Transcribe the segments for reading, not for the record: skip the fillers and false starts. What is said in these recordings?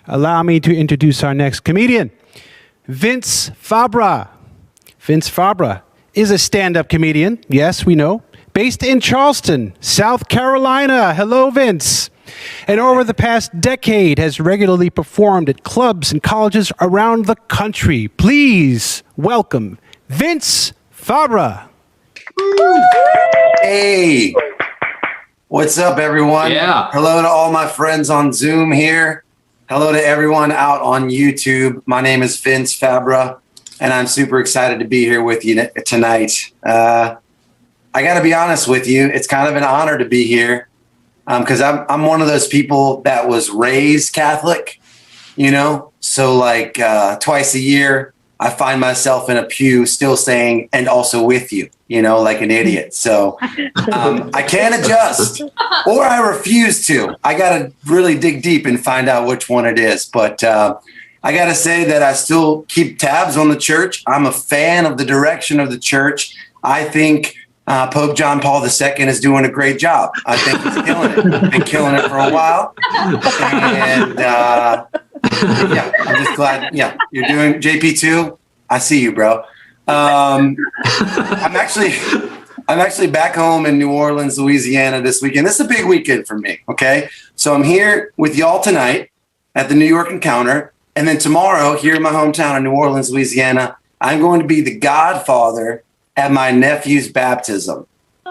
Allow me to introduce our next comedian, Vince Fabra. Vince Fabra is a stand-up comedian, yes, we know, based in Charleston, South Carolina. Hello, Vince. And over the past decade has regularly performed at clubs and colleges around the country. Please welcome Vince Fabra. Hey, what's up, everyone? Yeah. Hello to all my friends on Zoom here. Hello to everyone out on YouTube. My name is Vince Fabra, and I'm super excited to be here with you tonight. I got to be honest with you. It's kind of an honor to be here because I'm one of those people that was raised Catholic, you know? So like twice a year, I find myself in a pew still saying, and also with you, you know, like an idiot. So I can't adjust or I refuse to. I got to really dig deep and find out which one it is. But I got to say that I still keep tabs on the church. I'm a fan of the direction of the church. I think Pope John Paul II is doing a great job. I think he's killing it. He's been killing it for a while. And yeah, I'm just glad. Yeah, you're doing JP2. I see you, bro. I'm actually back home in New Orleans, Louisiana this weekend. This is a big weekend for me. Okay, so I'm here with y'all tonight at the New York Encounter, and then tomorrow here in my hometown of New Orleans, Louisiana, I'm going to be the godfather at my nephew's baptism.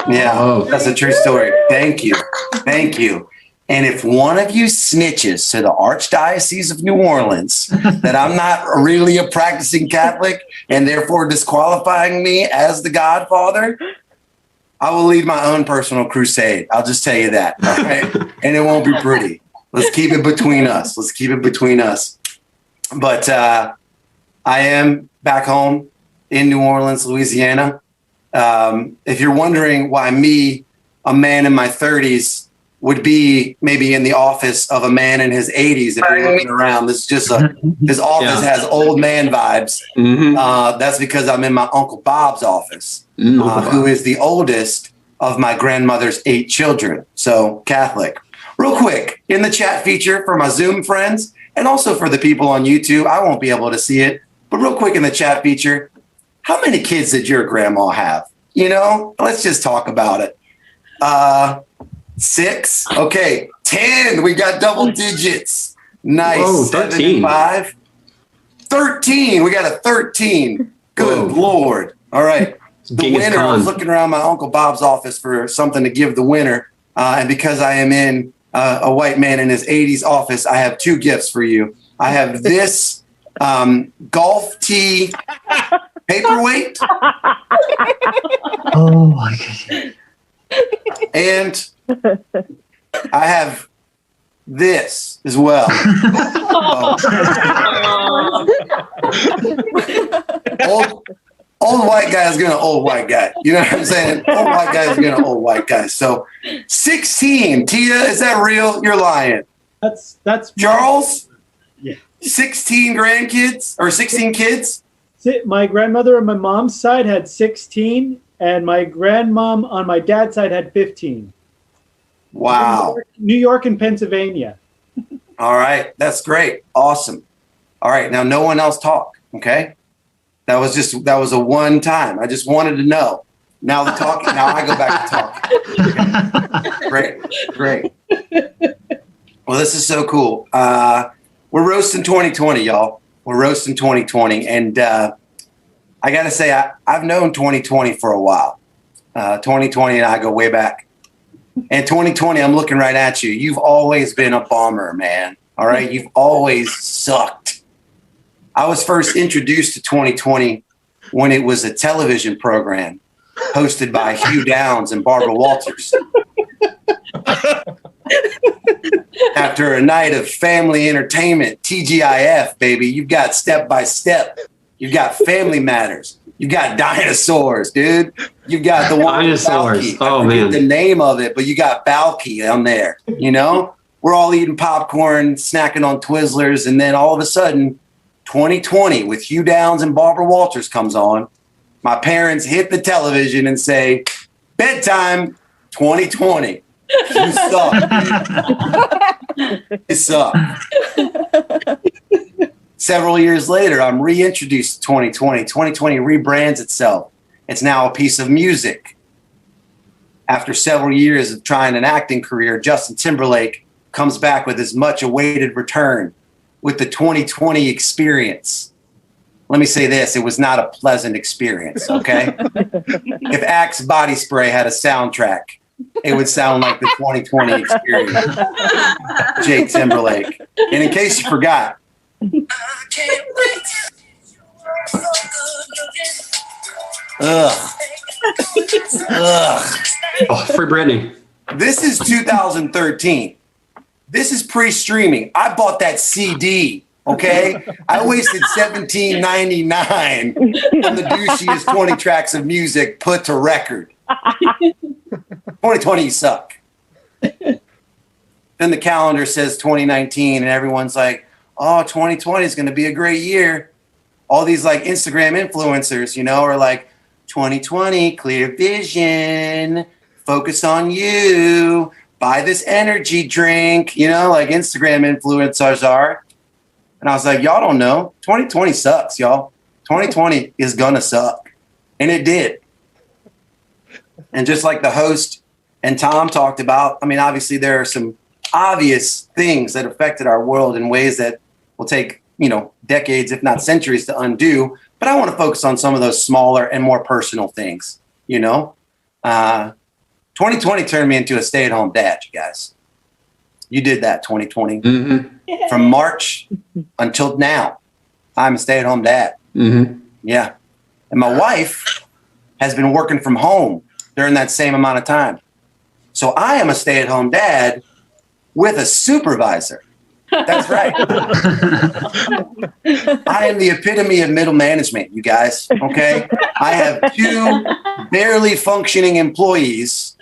Yeah, that's a true story. Thank you. Thank you. And if one of you snitches to the Archdiocese of New Orleans that I'm not really a practicing Catholic and therefore disqualifying me as the godfather, I will lead my own personal crusade. I'll just tell you that. All right? And it won't be pretty. Let's keep it between us. Let's keep it between us. But I am back home in New Orleans, Louisiana. If you're wondering why me, a man in my 30s, would be maybe in the office of a man in his 80s. If you're looking around, this is just his office has old man vibes. That's because I'm in my Uncle Bob's office, who is the oldest of my grandmother's 8 children. So Catholic. Real quick, in the chat feature for my Zoom friends and also for the people on YouTube, I won't be able to see it, but real quick in the chat feature, how many kids did your grandma have? You know, let's just talk about it. 6. Okay. 10. We got double digits. Nice. Whoa, 13. 5. 13. We got a 13. Good Lord. All right. The winner. I was looking around my Uncle Bob's office for something to give the winner. And because I am in a white man in his 80s office, I have 2 gifts for you. I have this golf tee paperweight. Oh my God. And I have this as well. Old white guy is gonna old white guy. You know what I'm saying? Old white guy is gonna old white guy. So 16. Tia, is that real? You're lying. That's Charles? Yeah. 16 grandkids or 16 kids? My grandmother on my mom's side had 16, and my grandmom on my dad's side had 15. Wow. New York and Pennsylvania. All right. That's great. Awesome. All right. Now, no one else talk. Okay. That was a one time. I just wanted to know. Now I go back to talking. Great. Well, this is so cool. We're roasting 2020, y'all. We're roasting 2020. And I got to say, I've known 2020 for a while. 2020 and I go way back. And 2020, I'm looking right at you. You've always been a bomber, man. All right? You've always sucked. I was first introduced to 2020 when it was a television program hosted by Hugh Downs and Barbara Walters. After a night of family entertainment, TGIF, baby, you've got Step by Step. You've got Family Matters. You've got dinosaurs, dude. You've got the one dinosaurs. Oh, man. The name of it, but you got Balky on there. You know, we're all eating popcorn, snacking on Twizzlers, and then all of a sudden, 2020 with Hugh Downs and Barbara Walters comes on. My parents hit the television and say, bedtime 2020. You suck. You suck. Several years later, I'm reintroduced to 2020. 2020 rebrands itself. It's now a piece of music. After several years of trying an acting career, Justin Timberlake comes back with his much awaited return with the 2020 experience. Let me say this, it was not a pleasant experience, okay? If Axe body spray had a soundtrack, it would sound like the 2020 experience. Jake Timberlake. And in case you forgot, ugh. Oh, free Britney. This is 2013. This is pre-streaming. I bought that CD. Okay, I wasted $17.99 on the douchiest 20 tracks of music put to record. 2020, you suck. Then the calendar says 2019, and everyone's like, "Oh, 2020 is going to be a great year." All these like Instagram influencers, you know, are like, "2020, clear vision, focus on you, buy this energy drink," you know, like Instagram influencers are. And I was like, y'all don't know. 2020 sucks, y'all. 2020 is going to suck. And it did. And just like the host and Tom talked about, I mean, obviously there are some obvious things that affected our world in ways that will take, you know, decades, if not centuries to undo. But I want to focus on some of those smaller and more personal things, you know. 2020 turned me into a stay-at-home dad, you guys. You did that, 2020. Mm-hmm. From March until now, I'm a stay-at-home dad. Mm-hmm. Yeah. And my wife has been working from home during that same amount of time. So I am a stay-at-home dad with a supervisor. That's right. I am the epitome of middle management, you guys. Okay. I have 2 barely functioning employees.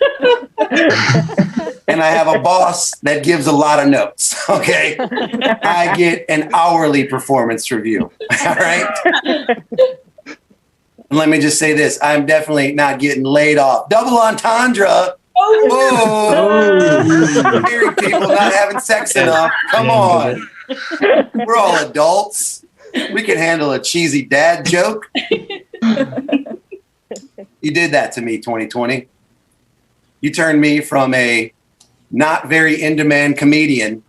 And I have a boss that gives a lot of notes. Okay. I get an hourly performance review. All right. And let me just say this. I'm definitely not getting laid off. Double entendre. Oh, hearing people not having sex enough. Come on. We're all adults. We can handle a cheesy dad joke. You did that to me, 2020. You turned me from a not very in-demand comedian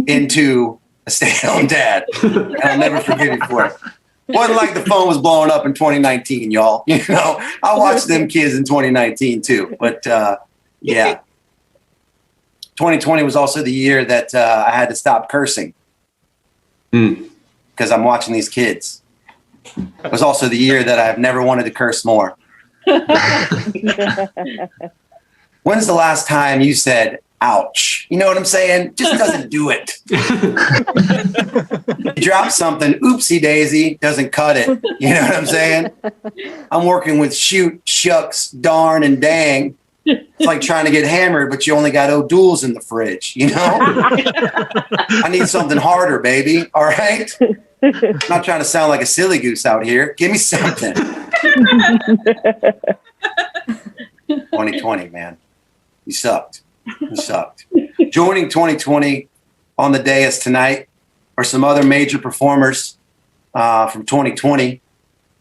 into a stay-at-home dad. And I'll never forgive you for it. Wasn't like the phone was blowing up in 2019, y'all. You know, I watched them kids in 2019 too. But yeah. 2020 was also the year that I had to stop cursing because I'm watching these kids. It was also the year that I've never wanted to curse more. When's the last time you said, ouch? You know what I'm saying? Just doesn't do it. You drop something, oopsie daisy, doesn't cut it. You know what I'm saying? I'm working with shoot, shucks, darn, and dang. It's like trying to get hammered, but you only got O'Doul's in the fridge, you know? I need something harder, baby. All right? I'm not trying to sound like a silly goose out here. Give me something. 2020, man. You sucked. You sucked. Joining 2020 on the dais tonight are some other major performers from 2020.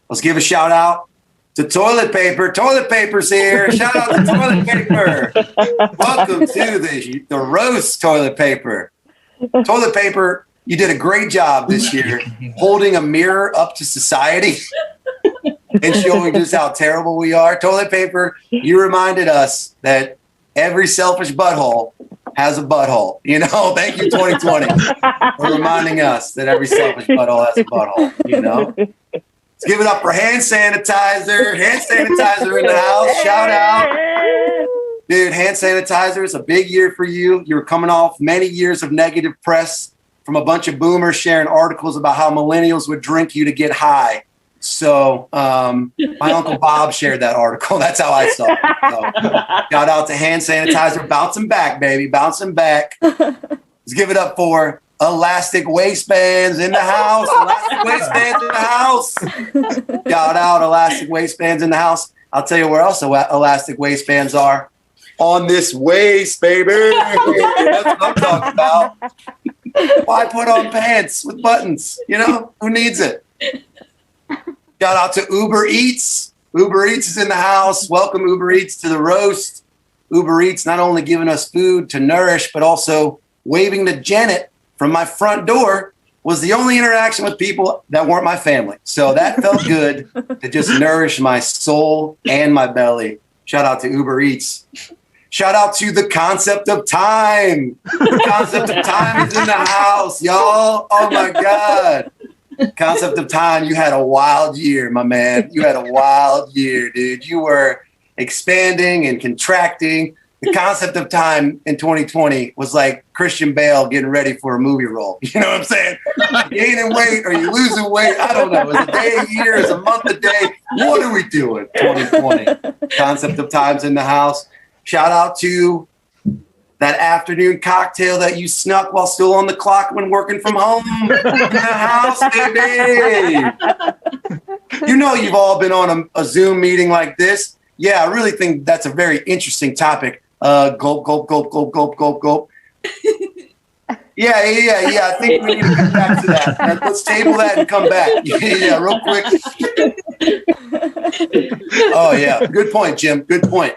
Let's give a shout out to toilet paper. Toilet paper's here. Shout out to toilet paper. Welcome to the roast, toilet paper. Toilet paper, you did a great job this year holding a mirror up to society and showing just how terrible we are. Toilet paper, you reminded us that every selfish butthole has a butthole. You know, thank you, 2020, for reminding us that every selfish butthole has a butthole, you know? Let's give it up for hand sanitizer. Hand sanitizer in the house. Shout out. Dude, hand sanitizer is a big year for you. You're coming off many years of negative press from a bunch of boomers sharing articles about how millennials would drink you to get high. So my Uncle Bob shared that article. That's how I saw it. So, shout out to hand sanitizer. Bouncing back, baby. Bouncing back. Let's give it up for elastic waistbands in the house. Elastic waistbands in the house. Shout out elastic waistbands in the house. I'll tell you where else elastic waistbands are. On this waist, baby. That's what I'm talking about. Why put on pants with buttons? You know, who needs it? Shout out to Uber Eats. Uber Eats is in the house. Welcome, Uber Eats, to the roast. Uber Eats not only giving us food to nourish, but also waving to Janet from my front door was the only interaction with people that weren't my family. So that felt good to just nourish my soul and my belly. Shout out to Uber Eats. Shout out to the concept of time. The concept of time is in the house, y'all. Oh my God. Concept of time. You had a wild year, my man. You had a wild year, dude. You were expanding and contracting. The concept of time in 2020 was like Christian Bale getting ready for a movie role. You know what I'm saying? Gaining weight or you losing weight? I don't know. Is it a day, a year? Is it a month, a day? What are we doing? 2020. Concept of time's in the house. Shout out to that afternoon cocktail that you snuck while still on the clock when working from home in the house, baby. You know you've all been on a Zoom meeting like this. Yeah, I really think that's a very interesting topic. Gulp, gulp, gulp, gulp, gulp, gulp, gulp. Yeah. I think we need to come back to that. Let's table that and come back. Yeah, real quick. Oh, yeah. Good point, Jim. Good point.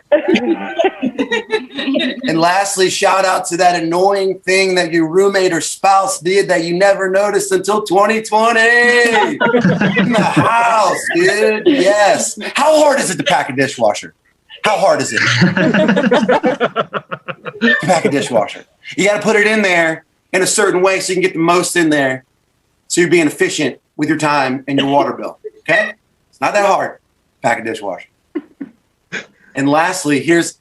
And lastly, shout out to that annoying thing that your roommate or spouse did that you never noticed until 2020. In the house, dude. Yes. How hard is it to pack a dishwasher? How hard is it? To pack a dishwasher. You got to put it in there in a certain way so you can get the most in there so you're being efficient with your time and your water bill. Okay? It's not that hard. Pack a dishwasher. And lastly, here's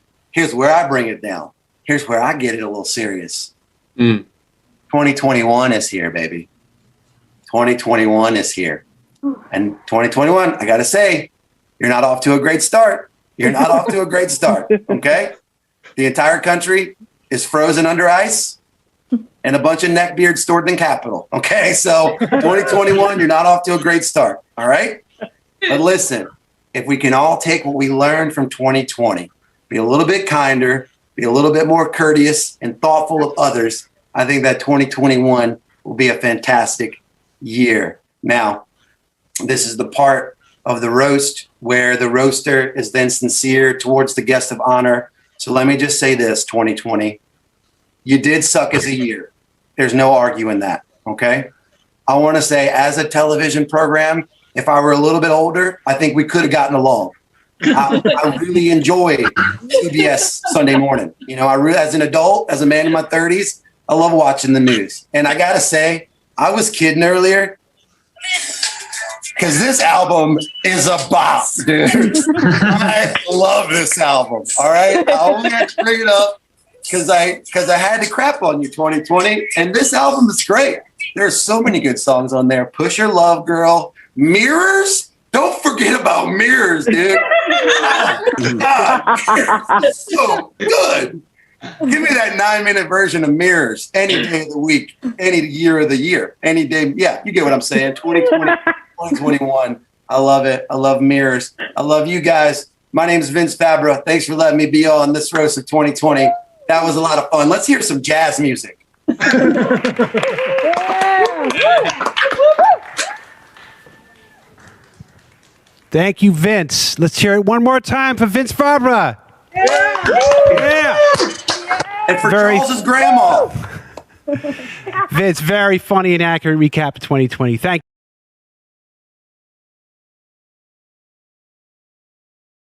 where I bring it down. Here's where I get it a little serious. 2021 is here, baby. 2021 is here. And 2021, I got to say, you're not off to a great start. You're not off to a great start, okay? The entire country is frozen under ice and a bunch of neckbeards stored in Capitol, okay? So 2021, you're not off to a great start, all right? But listen, if we can all take what we learned from 2020, be a little bit kinder, be a little bit more courteous and thoughtful of others, I think that 2021 will be a fantastic year. Now, this is the part of the roast where the roaster is then sincere towards the guest of honor. So let me just say this, 2020, you did suck as a year. There's no arguing that, okay? I want to say as a television program, if I were a little bit older, I think we could have gotten along. I really enjoy CBS Sunday morning. You know, as an adult, as a man in my 30s, I love watching the news. And I got to say, I was kidding earlier because this album is a bop, dude. I love this album, all right? I only had to bring it up because I had to crap on you, 2020. And this album is great. There's so many good songs on there. Push Your Love Girl. Mirrors? Don't forget about Mirrors, dude. So good. Give me that 9-minute version of Mirrors any day of the week, any year of the year, any day. Yeah, you get what I'm saying. 2020, 2021. I love it. I love Mirrors. I love you guys. My name is Vince Fabra. Thanks for letting me be on this roast of 2020. That was a lot of fun. Let's hear some jazz music. Thank you, Vince. Let's hear it one more time for Vince Fabra. Yeah. And for Charles's grandma. Vince, very funny and accurate recap of 2020. Thank you.